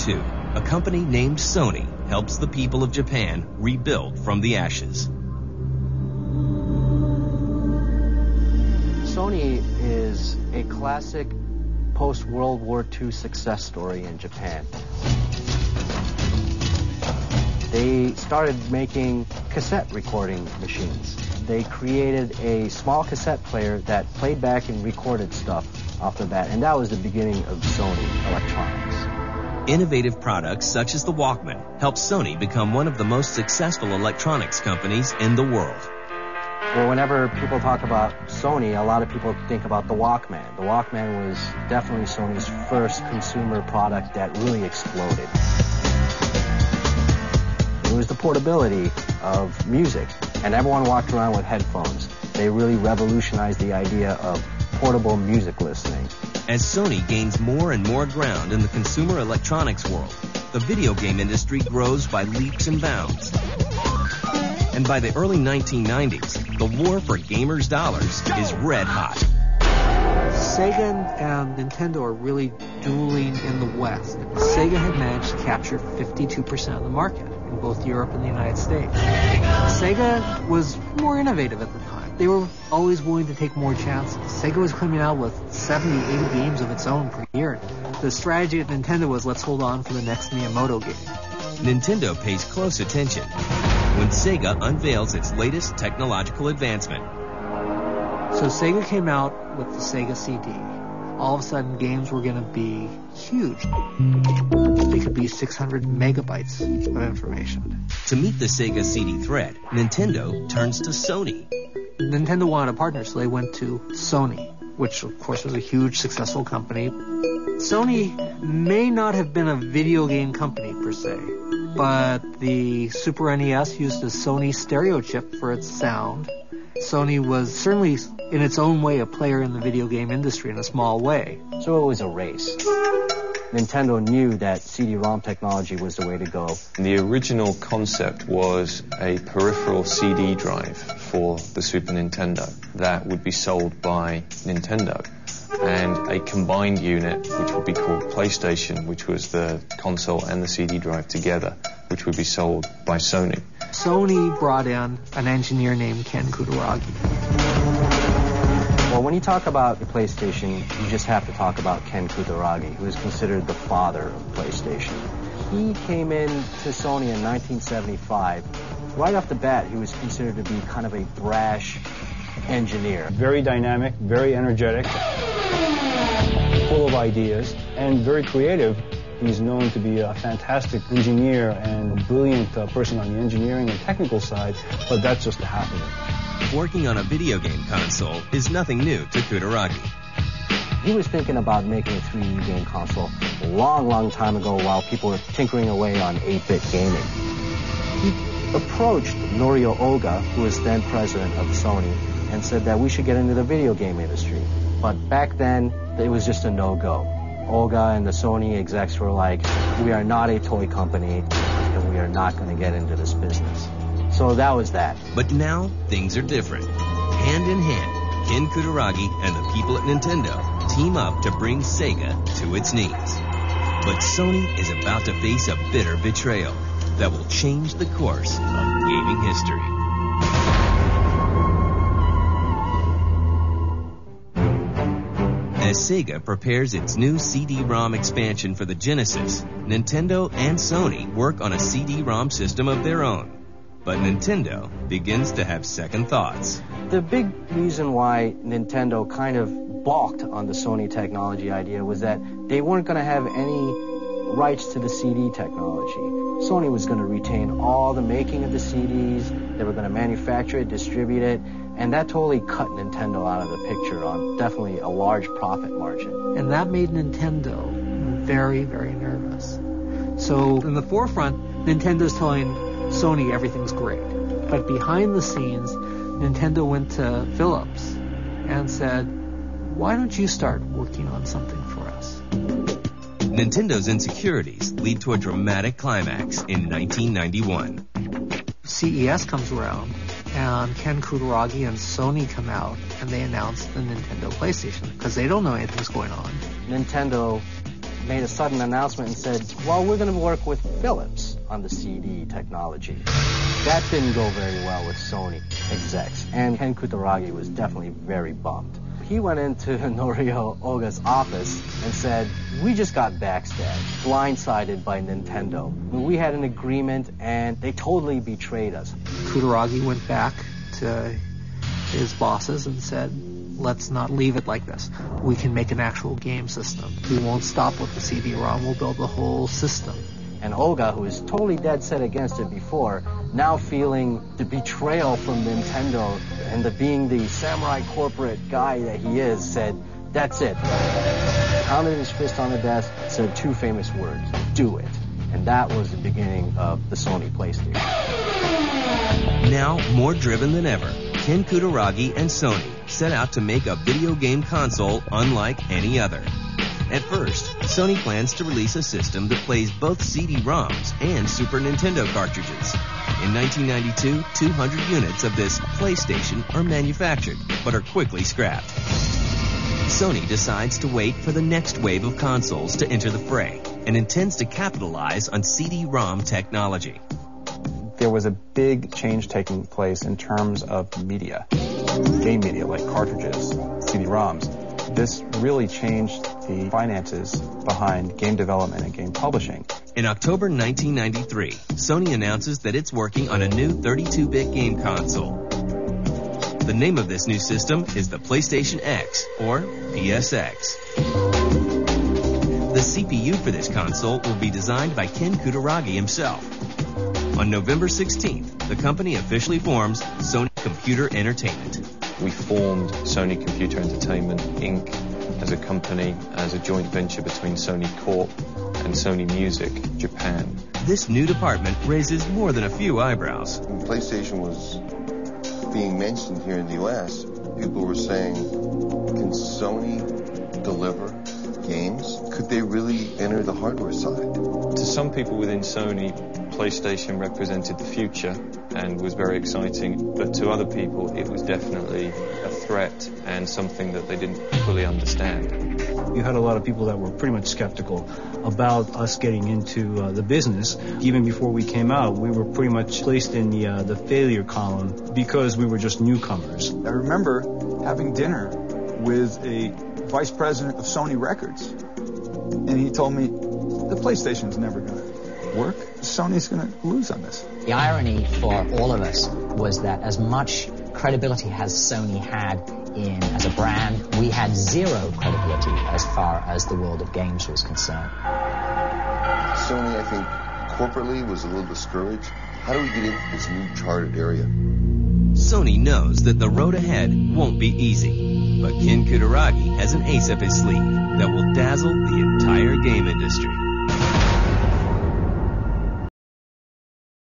II, a company named Sony helps the people of Japan rebuild from the ashes. Sony is a classic post-World War II success story in Japan. They started making cassette recording machines. They created a small cassette player that played back and recorded stuff off the bat, and that was the beginning of Sony Electronics. Innovative products such as the Walkman helped Sony become one of the most successful electronics companies in the world. Well, whenever people talk about Sony, a lot of people think about the Walkman. The Walkman was definitely Sony's first consumer product that really exploded. It was the portability of music, and everyone walked around with headphones. They really revolutionized the idea of portable music listening. As Sony gains more and more ground in the consumer electronics world, the video game industry grows by leaps and bounds. And by the early 1990s, the war for gamers' dollars is red hot. Sega and Nintendo are really dueling in the West. Sega had managed to capture 52% of the market in both Europe and the United States. Sega was more innovative at the time. They were always willing to take more chances. Sega was coming out with 70, 80 games of its own per year. The strategy at Nintendo was, let's hold on for the next Miyamoto game. Nintendo pays close attention when Sega unveils its latest technological advancement. So Sega came out with the Sega CD. All of a sudden, games were going to be huge. They could be 600 megabytes of information. To meet the Sega CD threat, Nintendo turns to Sony. Nintendo wanted a partner, so they went to Sony, which, of course, was a huge, successful company. Sony may not have been a video game company, per se, but the Super NES used a Sony stereo chip for its sound. Sony was certainly, in its own way, a player in the video game industry in a small way. So it was a race. Nintendo knew that CD-ROM technology was the way to go. The original concept was a peripheral CD drive for the Super Nintendo that would be sold by Nintendo, and a combined unit which would be called PlayStation, which was the console and the CD drive together, which would be sold by Sony. Sony brought in an engineer named Ken Kutaragi. Well, when you talk about the PlayStation, you just have to talk about Ken Kutaragi, who is considered the father of PlayStation. He came in to Sony in 1975. Right off the bat, he was considered to be kind of a brash engineer. Very dynamic, very energetic, full of ideas, and very creative. He's known to be a fantastic engineer and a brilliant person on the engineering and technical side, but that's just a happening. Working on a video game console is nothing new to Kutaragi. He was thinking about making a 3D game console a long, long time ago while people were tinkering away on 8-bit gaming. He approached Norio Oga, who was then president of Sony, and said that we should get into the video game industry. But back then, it was just a no-go. Oga and the Sony execs were like, we are not a toy company, and we are not going to get into this business. So that was that. But now, things are different. Hand in hand, Ken Kutaragi and the people at Nintendo team up to bring Sega to its knees. But Sony is about to face a bitter betrayal that will change the course of gaming history. As Sega prepares its new CD-ROM expansion for the Genesis, Nintendo and Sony work on a CD-ROM system of their own. But Nintendo begins to have second thoughts. The big reason why Nintendo kind of balked on the Sony technology idea was that they weren't going to have any rights to the CD technology. Sony was going to retain all the making of the CDs, they were going to manufacture it, distribute it, and that totally cut Nintendo out of the picture on definitely a large profit margin. And that made Nintendo very, very nervous. So in the forefront, Nintendo's telling Sony everything's great. But behind the scenes, Nintendo went to Philips and said, why don't you start working on something for us? Nintendo's insecurities lead to a dramatic climax in 1991. CES comes around, and Ken Kutaragi and Sony come out, and they announce the Nintendo PlayStation, because they don't know anything's going on. Nintendo made a sudden announcement and said, well, we're going to work with Philips on the CD technology. That didn't go very well with Sony execs, and Ken Kutaragi was definitely very bummed. He went into Norio Oga's office and said, we just got backstabbed, blindsided by Nintendo. We had an agreement and they totally betrayed us. Kutaragi went back to his bosses and said, let's not leave it like this. We can make an actual game system. We won't stop with the CD-ROM, we'll build the whole system. And Oga, who was totally dead set against it before, now feeling the betrayal from Nintendo and being the samurai corporate guy that he is, said, that's it. Pounded his fist on the desk, said two famous words, do it. And that was the beginning of the Sony PlayStation. Now, more driven than ever, Ken Kutaragi and Sony set out to make a video game console unlike any other. At first, Sony plans to release a system that plays both CD-ROMs and Super Nintendo cartridges. In 1992, 200 units of this PlayStation are manufactured, but are quickly scrapped. Sony decides to wait for the next wave of consoles to enter the fray and intends to capitalize on CD-ROM technology. There was a big change taking place in terms of media, game media like cartridges, CD-ROMs. This really changed the finances behind game development and game publishing. In October 1993, Sony announces that it's working on a new 32-bit game console. The name of this new system is the PlayStation X, or PSX. The CPU for this console will be designed by Ken Kutaragi himself. On November 16th, the company officially forms Sony Computer Entertainment. We formed Sony Computer Entertainment, Inc. as a company, as a joint venture between Sony Corp and Sony Music Japan. This new department raises more than a few eyebrows. When PlayStation was being mentioned here in the U.S., people were saying, can Sony deliver games? Could they really enter the hardware side? To some people within Sony, PlayStation represented the future and was very exciting, but to other people it was definitely a threat and something that they didn't fully understand. You had a lot of people that were pretty much skeptical about us getting into the business. Even before we came out, we were pretty much placed in the failure column because we were just newcomers. I remember having dinner with a vice president of Sony Records, and he told me, the PlayStation's never going to work. Sony's going to lose on this. The irony for all of us was that as much credibility as Sony had as a brand, we had zero credibility as far as the world of games was concerned. Sony, I think, corporately was a little discouraged. How do we get into this new charted area? Sony knows that the road ahead won't be easy, but Ken Kutaragi has an ace up his sleeve that will dazzle the entire game industry.